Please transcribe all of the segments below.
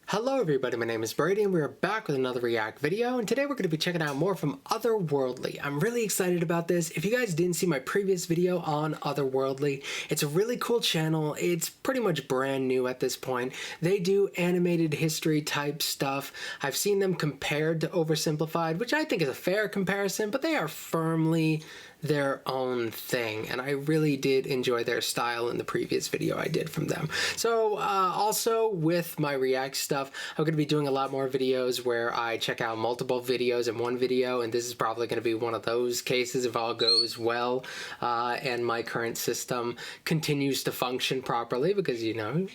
Hello everybody, my name is Brady and we're back with another React video, and today we're going to be checking out more from OtherWorldly. I'm really excited about this. If you guys didn't see my previous video on OtherWorldly, it's a really cool channel. It's pretty much brand new at this point. They do animated history type stuff. I've seen them compared to Oversimplified, which I think is a fair comparison, but they are firmly their own thing, and I really did enjoy their style in the previous video I did from them. So also with my React stuff, I'm going to be doing a lot more videos where I check out multiple videos in one video, and this is probably going to be one of those cases if all goes well and my current system continues to function properly, because you know,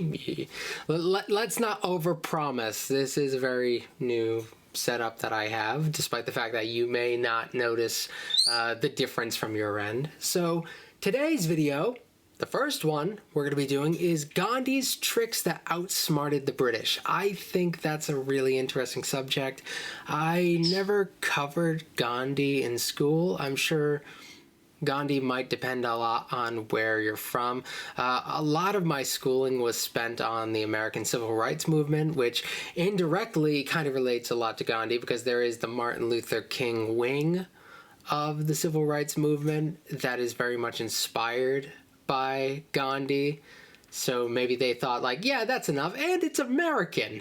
let's not overpromise. This is a very new setup that I have, despite the fact that you may not notice the difference from your end. So today's video, the first one we're going to be doing, is Gandhi's tricks that outsmarted the British. I think that's a really interesting subject. I never covered Gandhi in school. I'm sure Gandhi might depend a lot on where you're from. A lot of my schooling was spent on the American Civil Rights Movement, which indirectly kind of relates a lot to Gandhi, because there is the Martin Luther King wing of the Civil Rights Movement that is very much inspired by Gandhi. So maybe they thought like, yeah, that's enough, and it's American.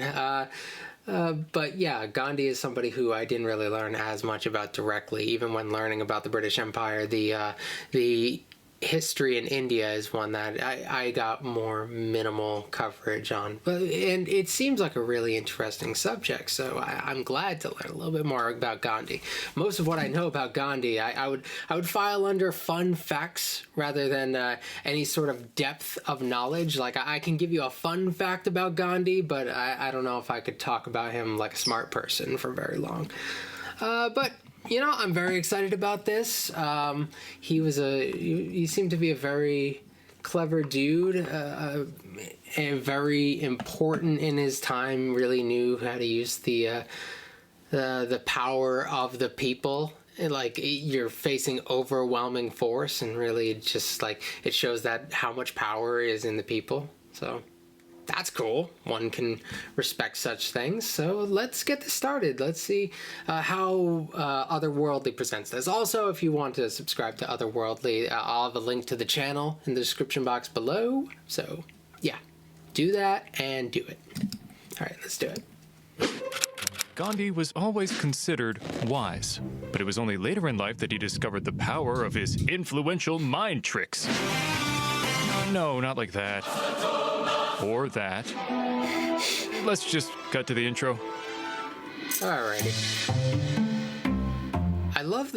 But yeah, Gandhi is somebody who I didn't really learn as much about directly. Even when learning about the British Empire, the history in India is one that I got more minimal coverage on. And it seems like a really interesting subject, so I'm glad to learn a little bit more about Gandhi. Most of what I know about Gandhi, I would file under fun facts rather than any sort of depth of knowledge. Like, I can give you a fun fact about Gandhi, but I don't know if I could talk about him like a smart person for very long. But you know, I'm very excited about this. He seemed to be a very clever dude, and very important in his time. Really knew how to use the power of the people. Like, you're facing overwhelming force, and really just like it shows that how much power is in the people. So that's cool. One can respect such things. So let's get this started. Let's see how OtherWorldly presents this. Also, if you want to subscribe to OtherWorldly, I'll have a link to the channel in the description box below. So yeah, do that and do it. All right, let's do it. Gandhi was always considered wise, but it was only later in life that he discovered the power of his influential mind tricks. No, not like that. Or that. Let's just cut to the intro. Alrighty. I love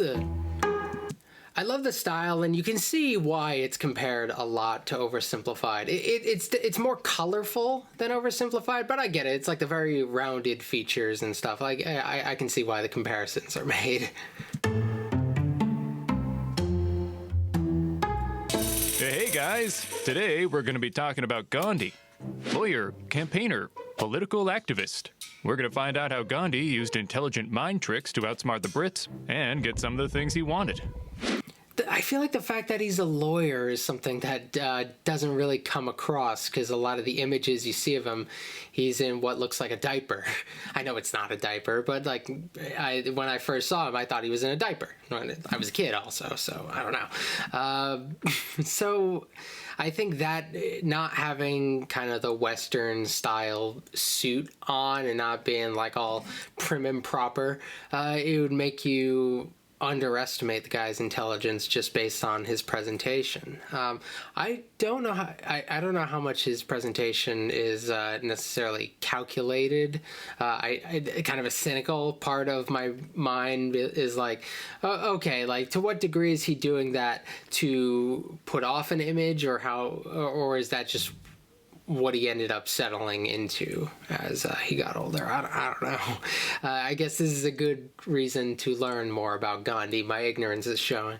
the style, and you can see why it's compared a lot to Oversimplified. It's more colorful than Oversimplified, but I get it. It's like the very rounded features and stuff. Like, I can see why the comparisons are made. Hey guys, today we're going to be talking about Gandhi. Lawyer, campaigner, political activist. We're going to find out how Gandhi used intelligent mind tricks to outsmart the Brits and get some of the things he wanted. I feel like the fact that he's a lawyer is something that doesn't really come across, because a lot of the images you see of him, he's in what looks like a diaper. I know it's not a diaper, but like when I first saw him, I thought he was in a diaper. I was a kid also, so I don't know. So I think that not having kind of the Western style suit on and not being like all prim and proper, it would make you underestimate the guy's intelligence just based on his presentation. I don't know how much his presentation is necessarily calculated. Kind of a cynical part of my mind is like, okay, like to what degree is he doing that to put off an image, or is that just what he ended up settling into as he got older? I don't know. I guess this is a good reason to learn more about Gandhi. My ignorance is showing.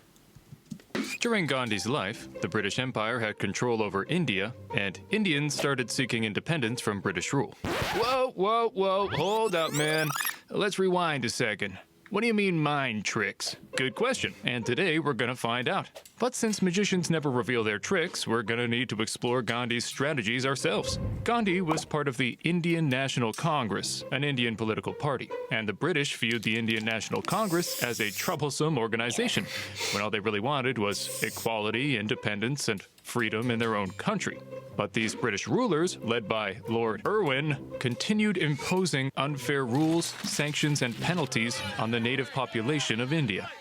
During Gandhi's life, the British Empire had control over India, and Indians started seeking independence from British rule. Whoa, hold up, man. Let's rewind a second. What do you mean mind tricks? Good question, and today we're gonna find out. But since magicians never reveal their tricks, we're gonna need to explore Gandhi's strategies ourselves. Gandhi was part of the Indian National Congress, an Indian political party, and the British viewed the Indian National Congress as a troublesome organization, when all they really wanted was equality, independence, and freedom in their own country. But these British rulers, led by Lord Irwin, continued imposing unfair rules, sanctions, and penalties on the native population of India.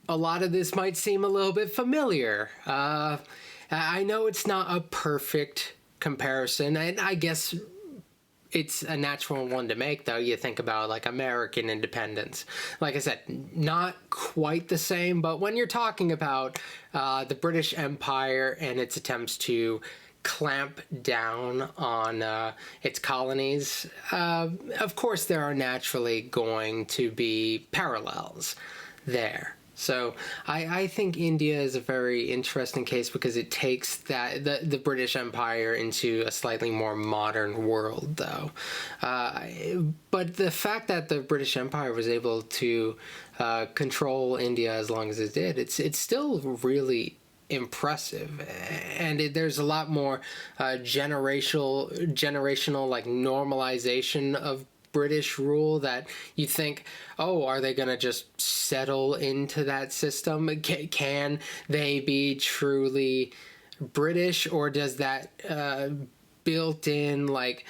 A lot of this might seem a little bit familiar. I know it's not a perfect comparison, and I guess it's a natural one to make, though. You think about like American independence. Like I said, not quite the same, but when you're talking about the British Empire and its attempts to clamp down on its colonies, of course there are naturally going to be parallels there. So I think India is a very interesting case because it takes the British Empire into a slightly more modern world, though. But the fact that the British Empire was able to control India as long as it did, it's still really impressive, and there's a lot more generational like normalization of British rule that you think, oh, are they going to just settle into that system? Can they be truly British, or does that built-in like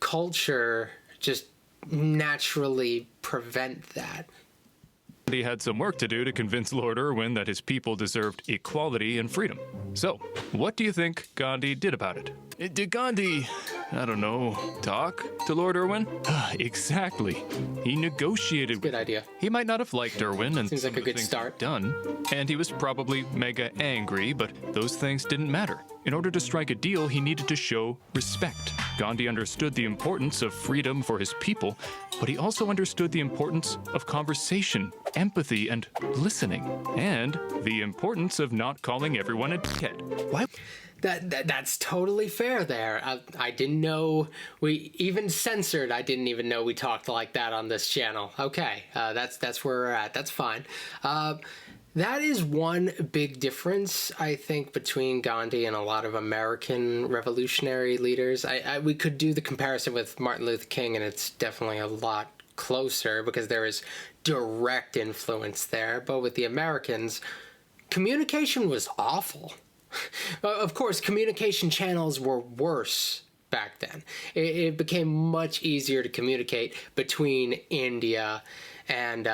culture just naturally prevent that? He had some work to do to convince Lord Irwin that his people deserved equality and freedom. So, what do you think Gandhi did about it? Did Gandhi, I don't know, talk to Lord Irwin? Exactly. He negotiated. Good idea. He might not have liked Irwin, and seems like a good start. Done, and he was probably mega angry, but those things didn't matter. In order to strike a deal, he needed to show respect. Gandhi understood the importance of freedom for his people, but he also understood the importance of conversation, empathy, and listening, and the importance of not calling everyone a dickhead. Why? That's totally fair there. I didn't know we even censored. I didn't even know we talked like that on this channel. Okay, that's where we're at. That's fine. That is one big difference, I think, between Gandhi and a lot of American revolutionary leaders. We could do the comparison with Martin Luther King, and it's definitely a lot closer because there is direct influence there. But with the Americans, communication was awful. Of course, communication channels were worse back then. It became much easier to communicate between India and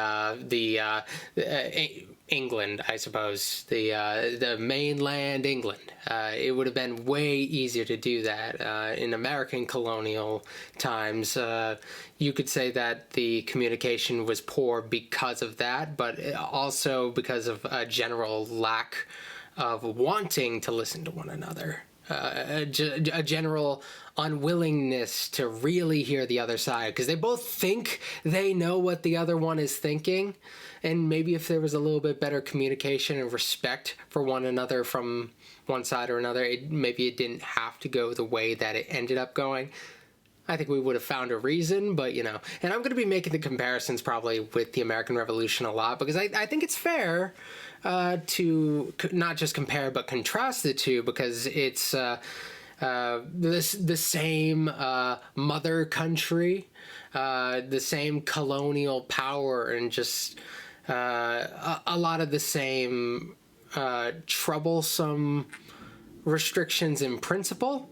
England, I suppose, the mainland England. It would have been way easier to do that. In American colonial times, you could say that the communication was poor because of that, but also because of a general lack of wanting to listen to one another. A general unwillingness to really hear the other side, because they both think they know what the other one is thinking, and maybe if there was a little bit better communication and respect for one another from one side or another, maybe it didn't have to go the way that it ended up going. I think we would have found a reason, but and I'm going to be making the comparisons probably with the American Revolution a lot, because I think it's fair to not just compare but contrast the two, because it's the same mother country, the same colonial power, and just a lot of the same troublesome restrictions in principle.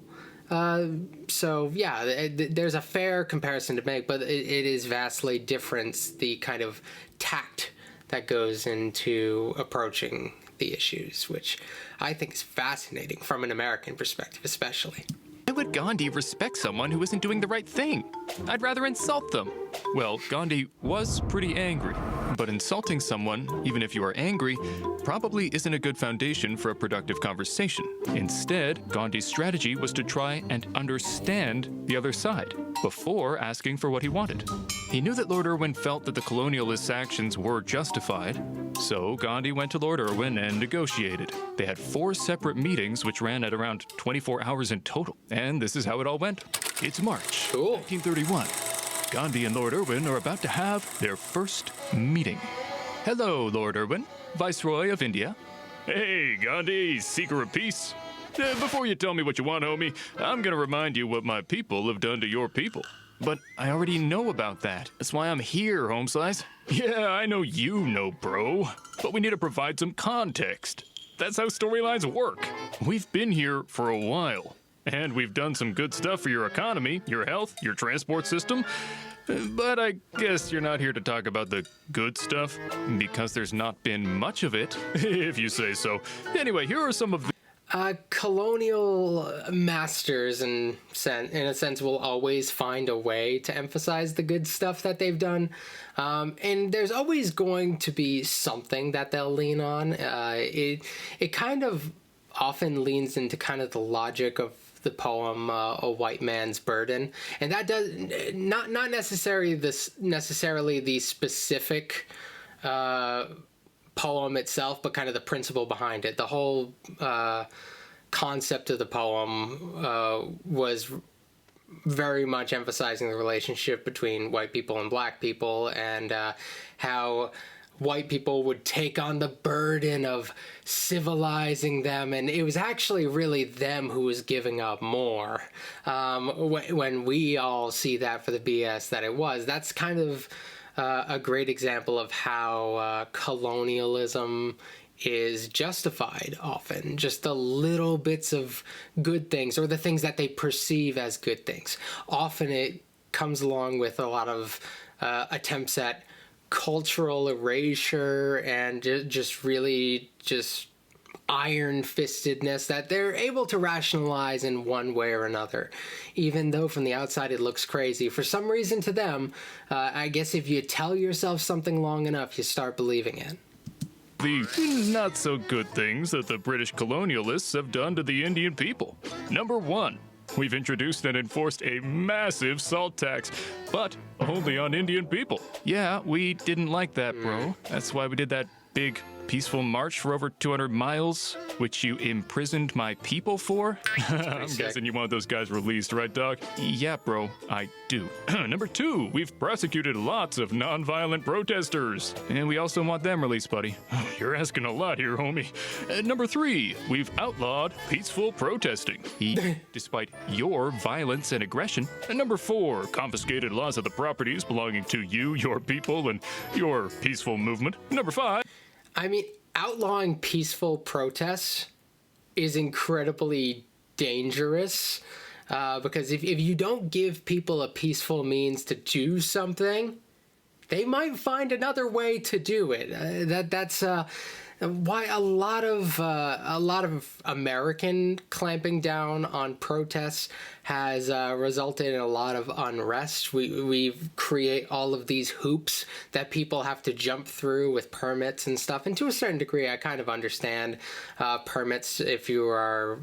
So yeah, there's a fair comparison to make, but it is vastly different, the kind of tact that goes into approaching the issues, which I think is fascinating from an American perspective, especially. Why would Gandhi respect someone who isn't doing the right thing? I'd rather insult them. Well, Gandhi was pretty angry, but insulting someone, even if you are angry, probably isn't a good foundation for a productive conversation. Instead, Gandhi's strategy was to try and understand the other side before asking for what he wanted. He knew that Lord Irwin felt that the colonialist actions were justified, so Gandhi went to Lord Irwin and negotiated. They had 4 separate meetings, which ran at around 24 hours in total. And this is how it all went. It's March 1931. Gandhi and Lord Irwin are about to have their first meeting. Hello, Lord Irwin, Viceroy of India. Hey, Gandhi, seeker of peace. Before you tell me what you want, homie, I'm gonna remind you what my people have done to your people. But I already know about that. That's why I'm here, home slice. Yeah, I know you know, bro. But we need to provide some context. That's how storylines work. We've been here for a while. And we've done some good stuff for your economy, your health, your transport system. But I guess you're not here to talk about the good stuff, because there's not been much of it, if you say so. Anyway, here are some of the colonial masters, in a sense, will always find a way to emphasize the good stuff that they've done. And there's always going to be something that they'll lean on. It kind of often leans into kind of the logic of the poem "A White Man's Burden," and that does not necessarily the specific poem itself, but kind of the principle behind it. The whole concept of the poem was very much emphasizing the relationship between white people and black people, and how white people would take on the burden of civilizing them, and it was actually really them who was giving up more. When we all see that for the BS that it was, that's kind of a great example of how colonialism is justified often. Just the little bits of good things, or the things that they perceive as good things. Often it comes along with a lot of attempts at cultural erasure and just iron-fistedness that they're able to rationalize in one way or another, even though from the outside it looks crazy. For some reason to them, I guess if you tell yourself something long enough, you start believing it. The not-so-good things that the British colonialists have done to the Indian people. Number 1. We've introduced and enforced a massive salt tax, but only on Indian people. Yeah, we didn't like that, bro. That's why we did that big, peaceful march for over 200 miles, which you imprisoned my people for? I'm guessing you want those guys released, right, dog? Yeah, bro, I do. Number 2, we've prosecuted lots of non-violent protesters, and we also want them released, buddy. You're asking a lot here, homie. Number 3, we've outlawed peaceful protesting, despite your violence and aggression. And number 4, confiscated lots of the properties belonging to you, your people, and your peaceful movement. Number 5, I mean, outlawing peaceful protests is incredibly dangerous, because if you don't give people a peaceful means to do something, they might find another way to do it. That's why a lot of American clamping down on protests has resulted in a lot of unrest. We create all of these hoops that people have to jump through with permits and stuff. And to a certain degree, I kind of understand permits if you are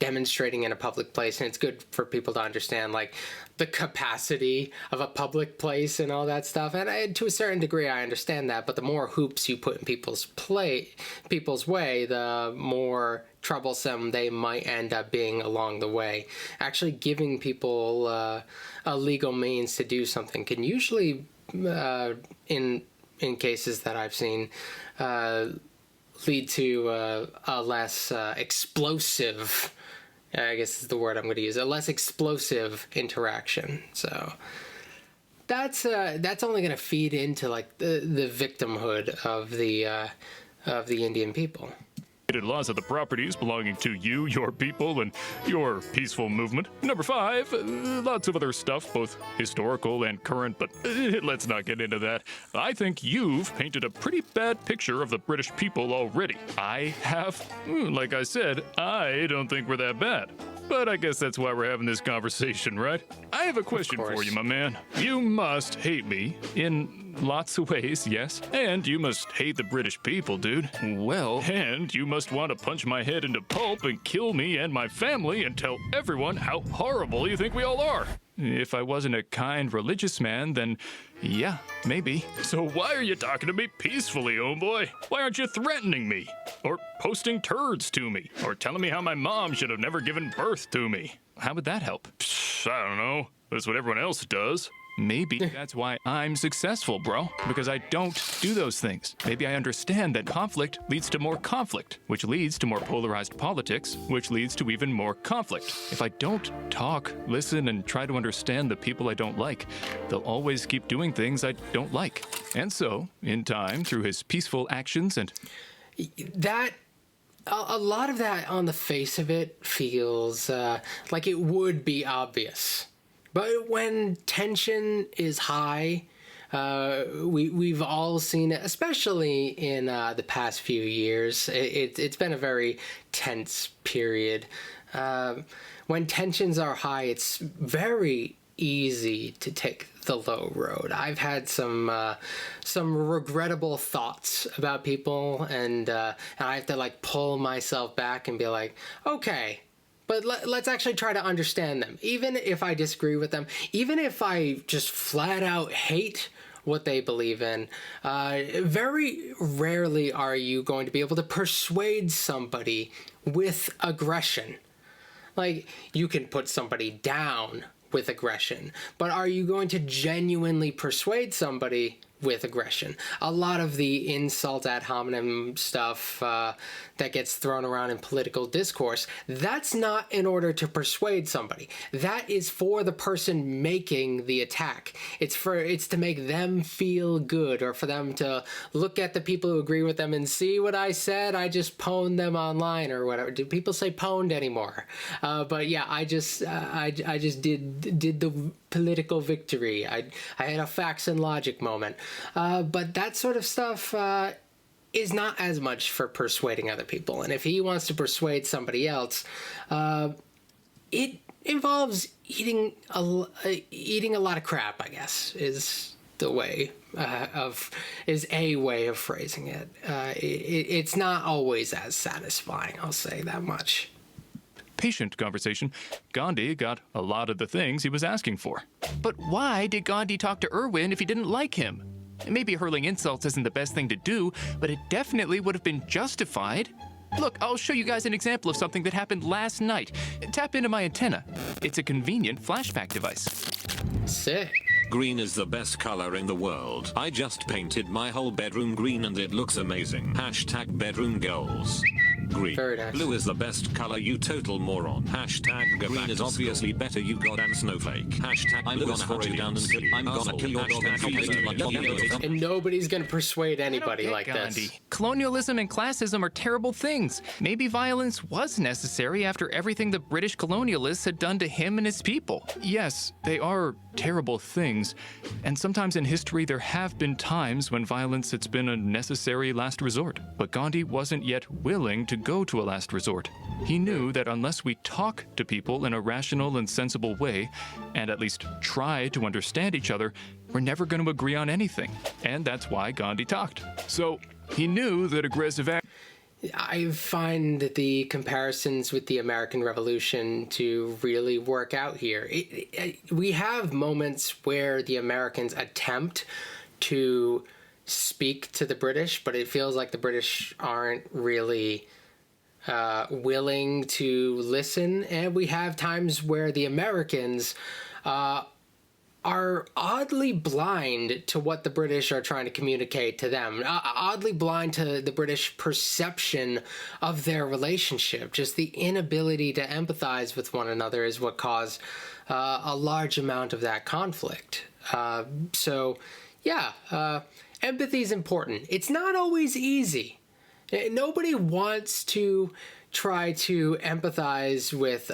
demonstrating in a public place, and it's good for people to understand like the capacity of a public place and all that stuff. And to a certain degree, I understand that. But the more hoops you put in people's way, the more troublesome they might end up being along the way. Actually giving people a legal means to do something can usually, in cases that I've seen, lead to a less explosive, I guess is the word I'm going to use, a less explosive interaction. So that's only going to feed into like the victimhood of the Indian people. Laws of the properties belonging to you, your people, and your peaceful movement. Number 5, lots of other stuff, both historical and current, but let's not get into that. I think you've painted a pretty bad picture of the British people already. I have. Like I said, I don't think we're that bad. But I guess that's why we're having this conversation, right? I have a question for you, my man. You must hate me in lots of ways, yes. And you must hate the British people, dude. Well, and you must want to punch my head into pulp and kill me and my family and tell everyone how horrible you think we all are. If I wasn't a kind religious man, then yeah, maybe. So why are you talking to me peacefully, homeboy? Why aren't you threatening me? Or posting turds to me? Or telling me how my mom should have never given birth to me? How would that help? I don't know. That's what everyone else does. Maybe that's why I'm successful, bro. Because I don't do those things. Maybe I understand that conflict leads to more conflict, which leads to more polarized politics, which leads to even more conflict. If I don't talk, listen, and try to understand the people I don't like, they'll always keep doing things I don't like. And so, in time, through his peaceful actions and... That... A lot of that on the face of it feels like it would be obvious. But when tension is high, we've all seen it, especially in the past few years. It's been a very tense period. When tensions are high, it's very easy to take the low road. I've had some regrettable thoughts about people, and I have to like pull myself back and be like, okay. But let's actually try to understand them. Even if I disagree with them, even if I just flat out hate what they believe in, very rarely are you going to be able to persuade somebody with aggression. Like, you can put somebody down with aggression, but are you going to genuinely persuade somebody with aggression? A lot of the insult ad hominem stuff that gets thrown around in political discourse, that's not in order to persuade somebody. That is for the person making the attack. It's to make them feel good, or for them to look at the people who agree with them and see what I said. I just pwned them online or whatever. Do people say pwned anymore? But yeah, I just did the political victory. I had a facts and logic moment. But that sort of stuff is not as much for persuading other people. And if he wants to persuade somebody else, it involves eating a lot of crap, I guess, is a way of phrasing it. It's not always as satisfying, I'll say that much. Patient conversation, Gandhi got a lot of the things he was asking for. But why did Gandhi talk to Irwin if he didn't like him? Maybe hurling insults isn't the best thing to do, but it definitely would have been justified. Look, I'll show you guys an example of something that happened last night. Tap into my antenna. It's a convenient flashback device. Sick. Green is the best color in the world. I just painted my whole bedroom green and it looks amazing. Hashtag bedroom goals. Green. Very nice. Blue is the best color, you total moron. Hashtag green is obviously better, you goddamn snowflake. Hashtag I'm gonna hunt you down and kill you. I'm gonna kill your dog and And nobody's gonna persuade anybody like Gandhi. this. Colonialism and classism are terrible things. Maybe violence was necessary after everything the British colonialists had done to him and his people. Yes, they are terrible things. And sometimes in history there have been times when violence has been a necessary last resort. But Gandhi wasn't yet willing to go to a last resort. He knew that unless we talk to people in a rational and sensible way, and at least try to understand each other, we're never going to agree on anything. And that's why Gandhi talked. So he knew that aggressive I find the comparisons with the American Revolution to really work out here. We have moments where the Americans attempt to speak to the British, but it feels like the British aren't really willing to listen. And we have times where the Americans are oddly blind to what the British are trying to communicate to them, oddly blind to the British perception of their relationship. Just the inability to empathize with one another is what caused a large amount of that conflict. So, yeah, empathy is important. It's not always easy. Nobody wants to try to empathize with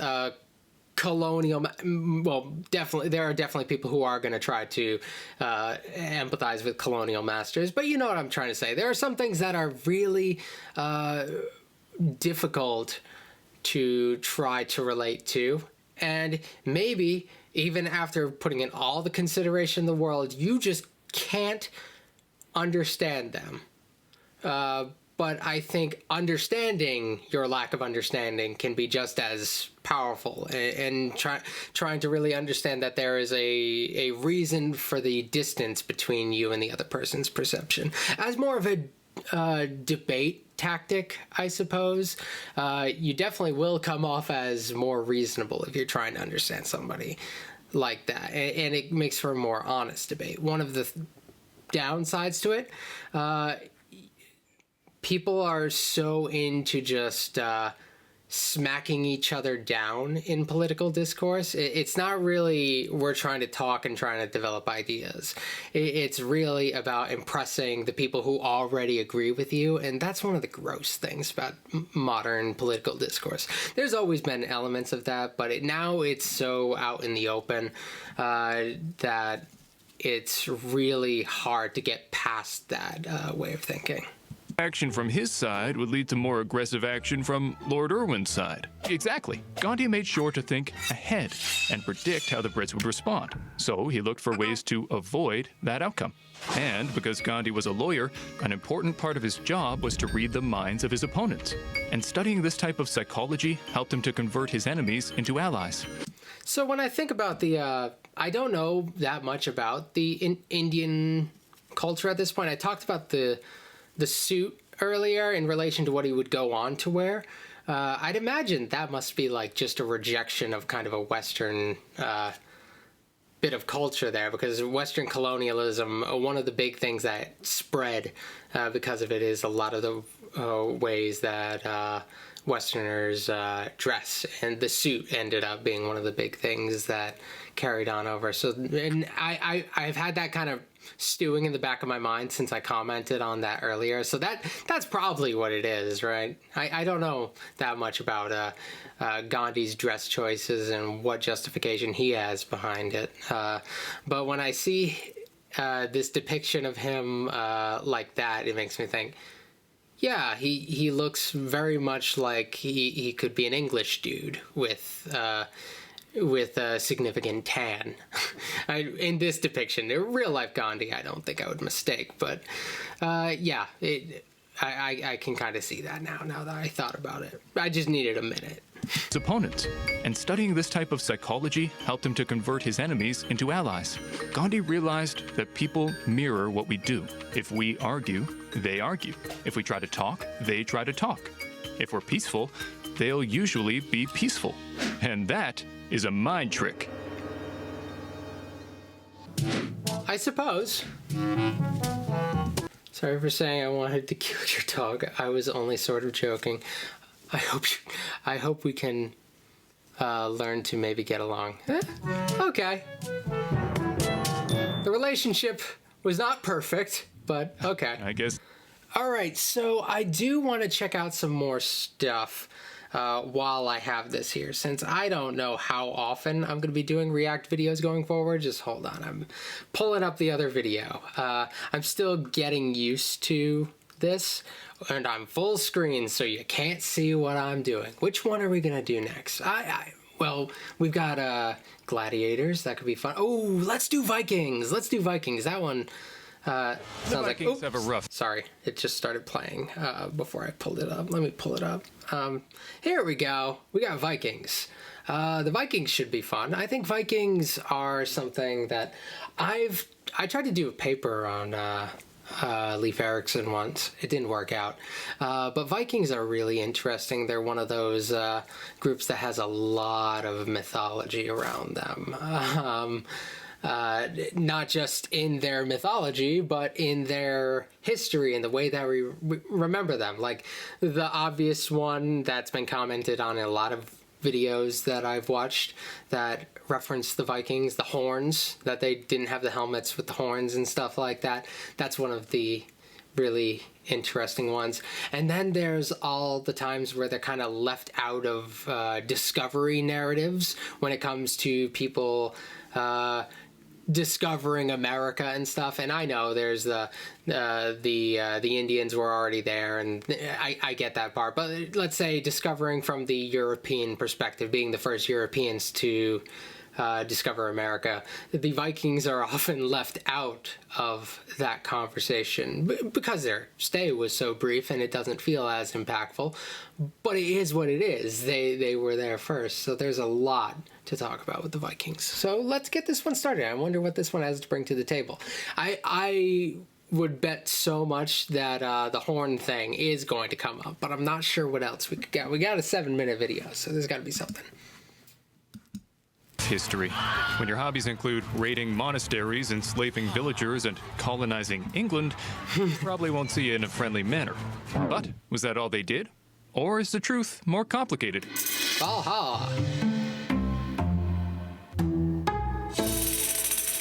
colonial, well, definitely, there are definitely people who are going to try to empathize with colonial masters, but you know what I'm trying to say. There are some things that are really difficult to try to relate to, and maybe even after putting in all the consideration in the world, you just can't understand them. But I think understanding your lack of understanding can be just as powerful, and trying to really understand that there is a reason for the distance between you and the other person's perception. As more of a debate tactic, I suppose. You definitely will come off as more reasonable if you're trying to understand somebody like that, and it makes for a more honest debate. One of the downsides to it, people are so into just smacking each other down in political discourse. It's not really we're trying to talk and trying to develop ideas. It's really about impressing the people who already agree with you, and that's one of the gross things about modern political discourse. There's always been elements of that, but now it's so out in the open that it's really hard to get past that way of thinking. Action from his side would lead to more aggressive action from Lord Irwin's side. Exactly. Gandhi made sure to think ahead and predict how the Brits would respond. So he looked for ways to avoid that outcome. And because Gandhi was a lawyer, an important part of his job was to read the minds of his opponents. And studying this type of psychology helped him to convert his enemies into allies. So when I think about I don't know that much about the Indian culture at this point. I talked about the suit earlier in relation to what he would go on to wear. I'd imagine that must be like just a rejection of kind of a Western bit of culture there, because Western colonialism, one of the big things that spread because of it is a lot of the ways that Westerners dress, and the suit ended up being one of the big things that carried on over. So, and I've had that kind of stewing in the back of my mind since I commented on that earlier. So that's probably what it is, right? I don't know that much about Gandhi's dress choices and what justification he has behind it. But when I see this depiction of him like that, it makes me think, yeah, he looks very much like he could be an English dude with a significant tan. In this depiction, in real life Gandhi, I don't think I would mistake, but yeah, I can kind of see that now that I thought about it. I just needed a minute. His opponents. And studying this type of psychology helped him to convert his enemies into allies. Gandhi realized that people mirror what we do. If we argue, they argue. If we try to talk, they try to talk. If we're peaceful, they'll usually be peaceful. And that is a mind trick. I suppose. Sorry for saying I wanted to kill your dog. I was only sort of joking. I hope we can learn to maybe get along. Okay. The relationship was not perfect, but okay. I guess. All right, so I do want to check out some more stuff while I have this here, since I don't know how often I'm going to be doing React videos going forward. Just hold on, I'm pulling up the other video. I'm still getting used to this, and I'm full screen, so you can't see what I'm doing. Which one are we going to do next? Well, we've got gladiators. That could be fun. Oh, let's do Vikings. Let's do Vikings. That one sounds like... Vikings have a rough... Sorry, it just started playing before I pulled it up. Let me pull it up. Here we go. We got Vikings. The Vikings should be fun. I think Vikings are something that I tried to do a paper on Leif Erikson once. It didn't work out. But Vikings are really interesting. They're one of those groups that has a lot of mythology around them. Not just in their mythology, but in their history and the way that we remember them. Like the obvious one that's been commented on in a lot of videos that I've watched that reference the Vikings, the horns, that they didn't have the helmets with the horns and stuff like that. That's one of the really interesting ones. And then there's all the times where they're kind of left out of discovery narratives when it comes to people discovering America and stuff. And I know there's the Indians were already there, and I get that part. But let's say discovering from the European perspective, being the first Europeans to discover America, the Vikings are often left out of that conversation because their stay was so brief and it doesn't feel as impactful. But it is what it is. They were there first, so there's a lot to talk about with the Vikings. So let's get this one started. I wonder what this one has to bring to the table. I would bet so much that the horn thing is going to come up, but I'm not sure what else we could get. We got a 7-minute video, so there's got to be something. History. When your hobbies include raiding monasteries, enslaving villagers, and colonizing England, you probably won't see it in a friendly manner. But was that all they did? Or is the truth more complicated? Aha!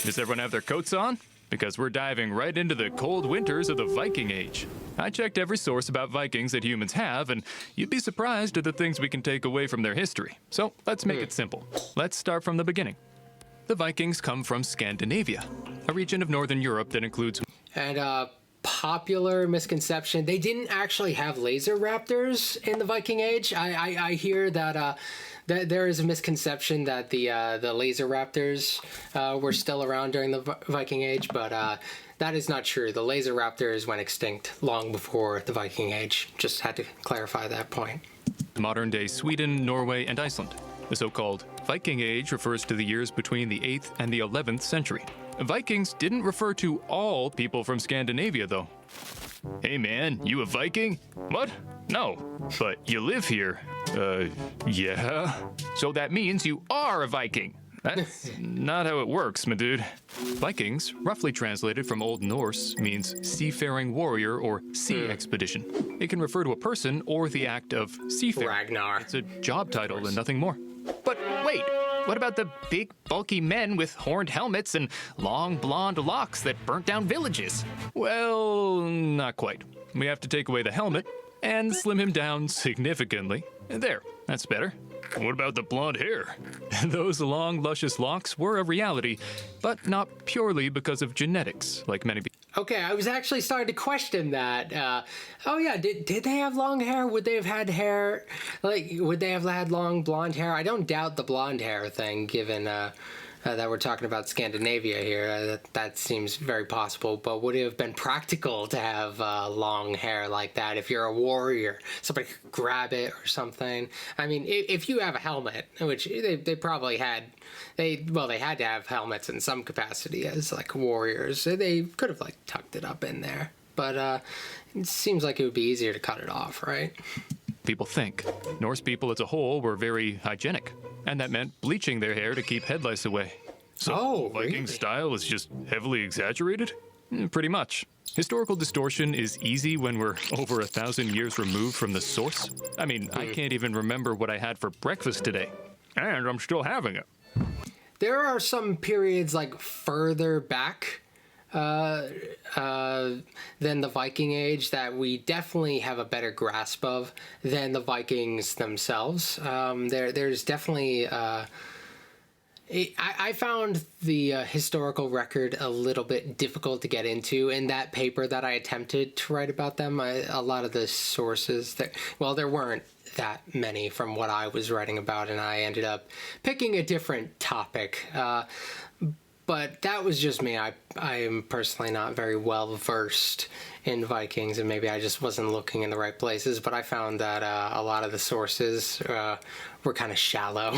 Does everyone have their coats on? Because we're diving right into the cold winters of the Viking Age. I checked every source about Vikings that humans have, and you'd be surprised at the things we can take away from their history. So let's make it simple. Let's start from the beginning. The Vikings come from Scandinavia, a region of Northern Europe that includes... And popular misconception, they didn't actually have laser raptors in the Viking Age. I hear that... that there is a misconception that the laser raptors were still around during the Viking Age, but that is not true. The laser raptors went extinct long before the Viking Age. Just had to clarify that point. Modern-day Sweden, Norway, and Iceland. The so-called Viking Age refers to the years between the 8th and the 11th century. Vikings didn't refer to all people from Scandinavia, though. Hey man, you a Viking? What? No, but you live here. Yeah. So that means you are a Viking. That's not how it works, my dude. Vikings, roughly translated from Old Norse, means seafaring warrior or sea expedition. It can refer to a person or the act of seafaring. Ragnar. It's a job title and nothing more. But wait, what about the big, bulky men with horned helmets and long blonde locks that burnt down villages? Well, not quite. We have to take away the helmet and slim him down significantly. There, that's better. What about the blonde hair? Those long, luscious locks were a reality, but not purely because of genetics, like many people. Okay, I was actually starting to question that. Oh yeah, did they have long hair? Would they have had hair? Like, would they have had long blonde hair? I don't doubt the blonde hair thing, given that we're talking about Scandinavia here. That seems very possible, but would it have been practical to have long hair like that if you're a warrior? Somebody could grab it or something. I mean, if you have a helmet, which they probably had, they had to have helmets in some capacity as like warriors. They could have like tucked it up in there, but it seems like it would be easier to cut it off, right? People think. Norse people as a whole were very hygienic, and that meant bleaching their hair to keep head lice away. So Viking really? style is just heavily exaggerated? Pretty much. Historical distortion is easy when we're over 1,000 years removed from the source. I mean, I can't even remember what I had for breakfast today, and I'm still having it. There are some periods like further back than the Viking Age that we definitely have a better grasp of than the Vikings themselves. There's definitely I found the historical record a little bit difficult to get into in that paper that I attempted to write about them. A lot of the sources there weren't that many from what I was writing about, and I ended up picking a different topic. But that was just me. I am personally not very well versed in Vikings, and maybe I just wasn't looking in the right places. But I found that a lot of the sources were kind of shallow.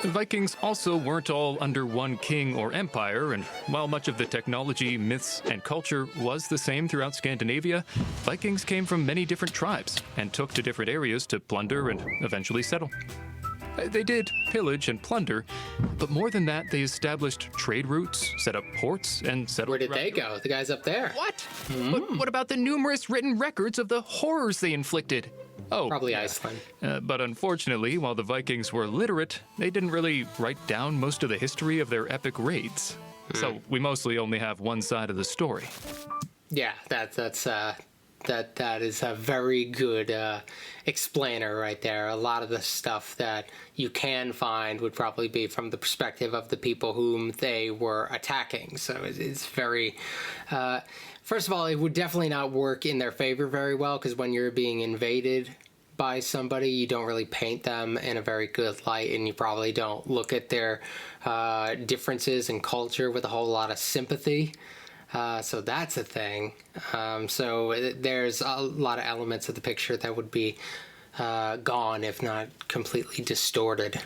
The Vikings also weren't all under one king or empire, and while much of the technology, myths, and culture was the same throughout Scandinavia, Vikings came from many different tribes and took to different areas to plunder and eventually settle. They did pillage and plunder, but more than that, they established trade routes, set up ports, and settled. Where did they go? The guys up there. What? But what about the numerous written records of the horrors they inflicted? Oh, Probably Iceland. But unfortunately, while the Vikings were literate, they didn't really write down most of the history of their epic raids. So we mostly only have one side of the story. Yeah, that is a very good explainer right there. A lot of the stuff that you can find would probably be from the perspective of the people whom they were attacking. So it's very... first of all, it would definitely not work in their favor very well, because when you're being invaded by somebody, you don't really paint them in a very good light, and you probably don't look at their differences in culture with a whole lot of sympathy. So that's a thing. So there's a lot of elements of the picture that would be gone, if not completely distorted.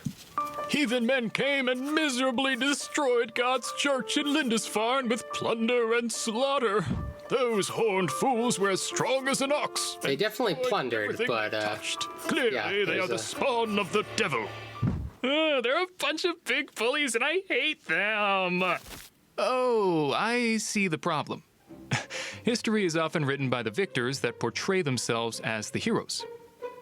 Heathen men came and miserably destroyed God's church in Lindisfarne with plunder and slaughter. Those horned fools were as strong as an ox. They definitely plundered, Everything but they touched. Clearly, yeah, they are the spawn of the devil. They're a bunch of big bullies, and I hate them. Oh, I see the problem. History is often written by the victors that portray themselves as the heroes.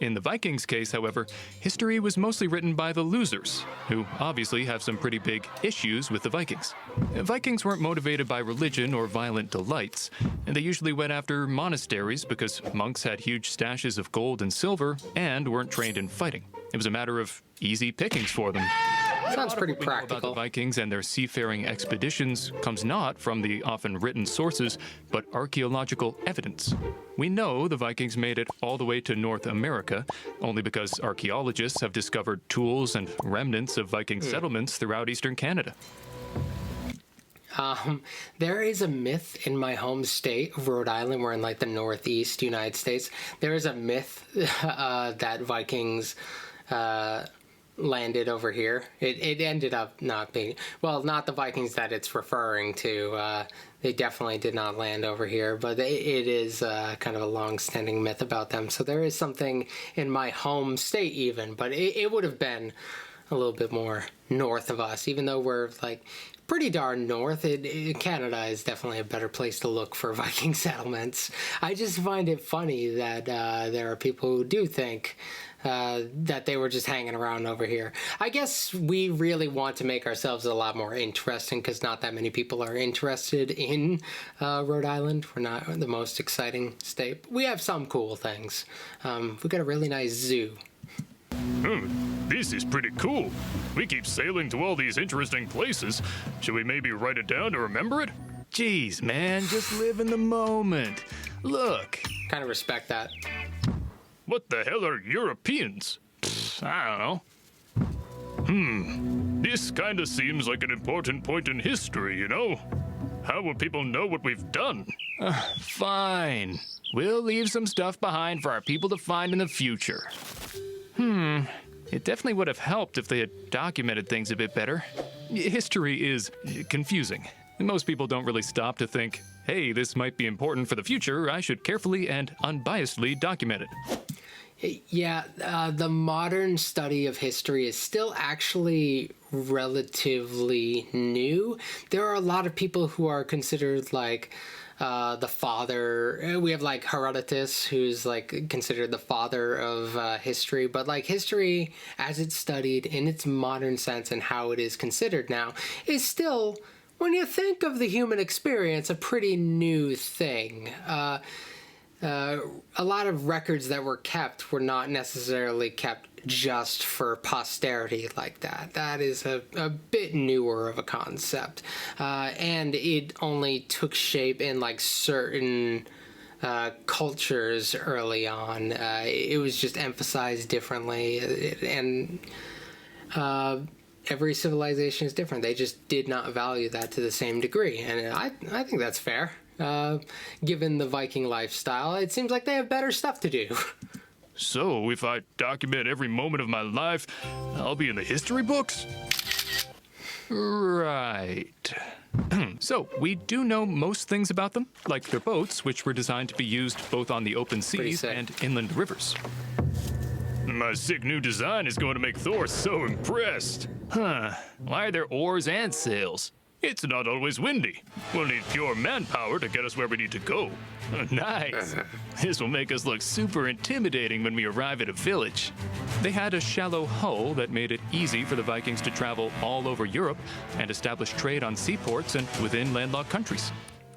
In the Vikings' case, however, history was mostly written by the losers, who obviously have some pretty big issues with the Vikings. Vikings weren't motivated by religion or violent delights, and they usually went after monasteries because monks had huge stashes of gold and silver and weren't trained in fighting. It was a matter of easy pickings for them. sounds pretty What we know about practical. the Vikings and their seafaring expeditions comes not from the often written sources, but archaeological evidence. We know the Vikings made it all the way to North America, only because archaeologists have discovered tools and remnants of Viking settlements throughout eastern Canada. There is a myth in my home state of Rhode Island. We're in like the Northeast United States. There is a myth that Vikings landed over here. It ended up not being, well, not the Vikings that it's referring to. They definitely did not land over here, but it is kind of a long-standing myth about them. So there is something in my home state even, but it would have been a little bit more north of us, even though we're like pretty darn north. Canada is definitely a better place to look for Viking settlements. I just find it funny that there are people who do think that they were just hanging around over here. I guess we really want to make ourselves a lot more interesting because not that many people are interested in Rhode Island. We're not the most exciting state. We have some cool things. We got a really nice zoo. This is pretty cool. We keep sailing to all these interesting places. Should we maybe write it down to remember it? Jeez, man, just live in the moment. Look. Kind of respect that. What the hell are Europeans? I don't know. This kind of seems like an important point in history, you know? How will people know what we've done? Fine. We'll leave some stuff behind for our people to find in the future. It definitely would have helped if they had documented things a bit better. History is confusing. Most people don't really stop to think, hey, this might be important for the future. I should carefully and unbiasedly document it. Yeah, the modern study of history is still actually relatively new. There are a lot of people who are considered like the father. We have like Herodotus, who's like considered the father of history, but like history as it's studied in its modern sense and how it is considered now is still, when you think of the human experience, a pretty new thing. A lot of records that were kept were not necessarily kept just for posterity like that. That is a bit newer of a concept. And it only took shape in like certain cultures early on. It was just emphasized differently. And every civilization is different. They just did not value that to the same degree. And I think that's fair. Given the Viking lifestyle, it seems like they have better stuff to do. So, if I document every moment of my life, I'll be in the history books? Right. So, we do know most things about them, like their boats, which were designed to be used both on the open seas and inland rivers. My sick new design is going to make Thor so impressed. Why are there oars and sails? It's not always windy. We'll need pure manpower to get us where we need to go. Nice. This will make us look super intimidating when we arrive at a village. They had a shallow hull that made it easy for the Vikings to travel all over Europe and establish trade on seaports and within landlocked countries.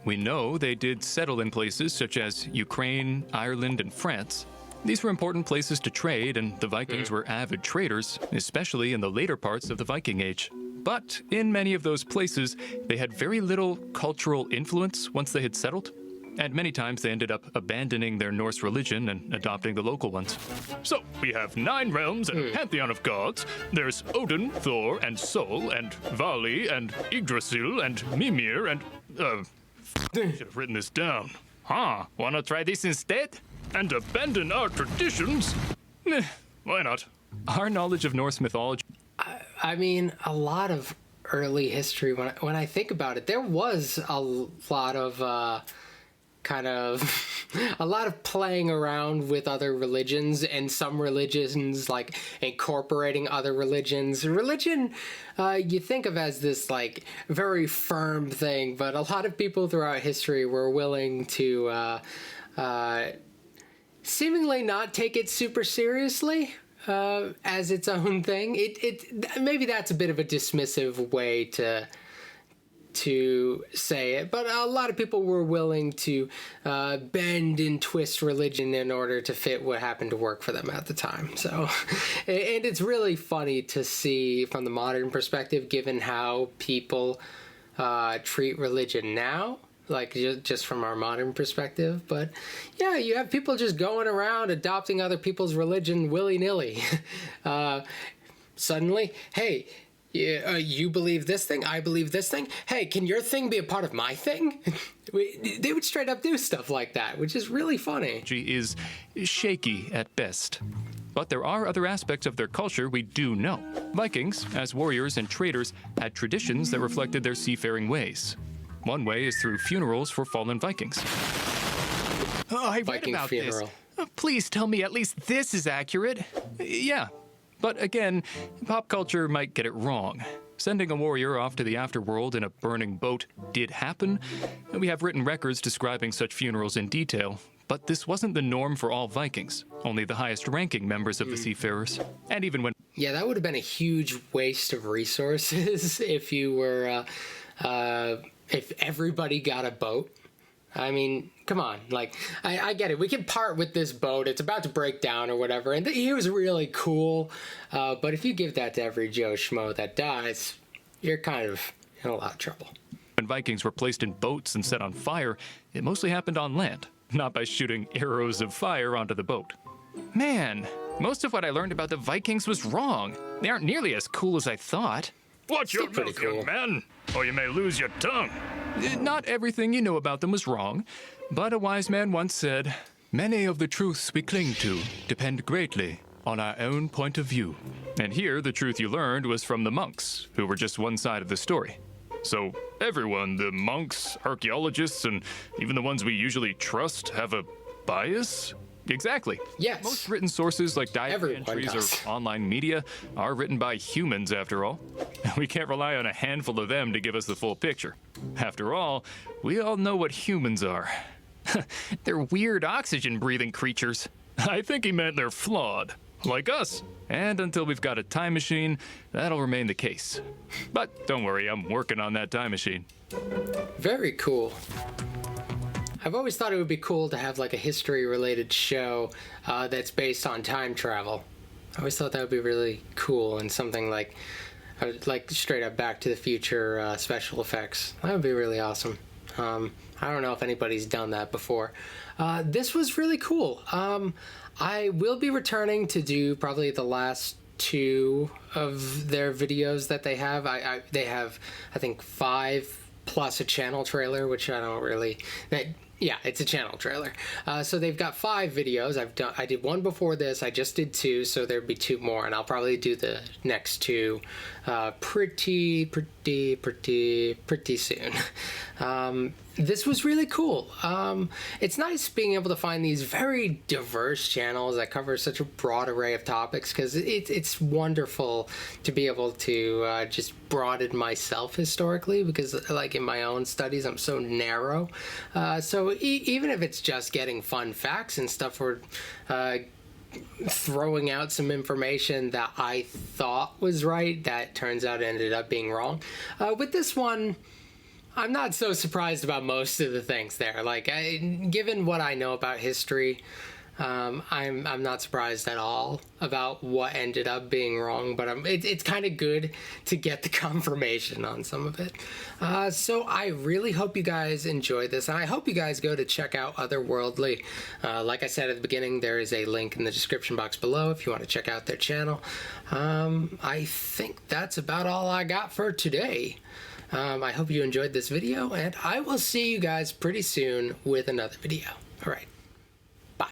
We know they did settle in places such as Ukraine, Ireland, and France. These were important places to trade, and the Vikings were avid traders, especially in the later parts of the Viking Age. But in many of those places, they had very little cultural influence once they had settled, and many times they ended up abandoning their Norse religion and adopting the local ones. So, we have 9 realms and a pantheon of gods. There's Odin, Thor, and Sol, and Vali, and Yggdrasil, and Mimir, and... I should have written this down. Wanna try this instead? And abandon our traditions? Why not? Our knowledge of Norse mythology... I mean, a lot of early history, when I think about it, there was a lot of kind of a lot of playing around with other religions, and some religions like incorporating other religions. Religion, you think of as this like very firm thing, but a lot of people throughout history were willing to seemingly not take it super seriously as its own thing. It maybe that's a bit of a dismissive way to say it, but a lot of people were willing to bend and twist religion in order to fit what happened to work for them at the time. So, and it's really funny to see from the modern perspective, given how people treat religion now, like just from our modern perspective. But yeah, you have people just going around adopting other people's religion willy-nilly. Suddenly, hey, you believe this thing, I believe this thing. Hey, can your thing be a part of my thing? They would straight up do stuff like that, which is really funny. Is shaky at best. But there are other aspects of their culture we do know. Vikings, as warriors and traders, had traditions that reflected their seafaring ways. One way is through funerals for fallen Vikings. Oh, I read Viking about funeral. this. Please tell me at least this is accurate. Yeah. But again, pop culture might get it wrong. Sending a warrior off to the afterworld in a burning boat did happen. We have written records describing such funerals in detail. But this wasn't the norm for all Vikings, only the highest-ranking members of the seafarers. And even when... Yeah, that would have been a huge waste of resources if you were, if everybody got a boat. I mean, come on, like, I get it. We can part with this boat. It's about to break down or whatever. And he was really cool. But if you give that to every Joe Schmo that dies, you're kind of in a lot of trouble. When Vikings were placed in boats and set on fire, it mostly happened on land, not by shooting arrows of fire onto the boat. Man, most of what I learned about the Vikings was wrong. They aren't nearly as cool as I thought. Watch your Pretty mouth, cool. young man, or you may lose your tongue. Not everything you know about them was wrong, but a wise man once said, "Many of the truths we cling to depend greatly on our own point of view." And here, the truth you learned was from the monks, who were just one side of the story. So everyone, the monks, archaeologists, and even the ones we usually trust, have a bias? Exactly. Yes. Most written sources like diary Everyone entries does. or online media are written by humans, after all. We can't rely on a handful of them to give us the full picture. After all, we all know what humans are. They're weird oxygen-breathing creatures. I think he meant they're flawed, like us. And until we've got a time machine, that'll remain the case. But don't worry, I'm working on that time machine. Very cool. I've always thought it would be cool to have like a history-related show that's based on time travel. I always thought that would be really cool, and something like straight up Back to the Future special effects. That would be really awesome. I don't know if anybody's done that before. This was really cool. I will be returning to do probably the last 2 of their videos that they have. They have, I think, 5 plus a channel trailer, which I don't really... Yeah, it's a channel trailer. So they've got 5 videos. I did 1 before this. I just did 2, so there'd be 2 more, and I'll probably do the next 2 pretty soon. This was really cool. It's nice being able to find these very diverse channels that cover such a broad array of topics, because it's wonderful to be able to just broaden myself historically, because like in my own studies I'm so narrow. So even if it's just getting fun facts and stuff, or throwing out some information that I thought was right that turns out ended up being wrong. With this one, I'm not so surprised about most of the things there. Like, given what I know about history, I'm not surprised at all about what ended up being wrong. But it's kind of good to get the confirmation on some of it. So I really hope you guys enjoyed this, and I hope you guys go to check out OtherWorldly. Like I said at the beginning, there is a link in the description box below if you want to check out their channel. I think that's about all I got for today. I hope you enjoyed this video, and I will see you guys pretty soon with another video. All right.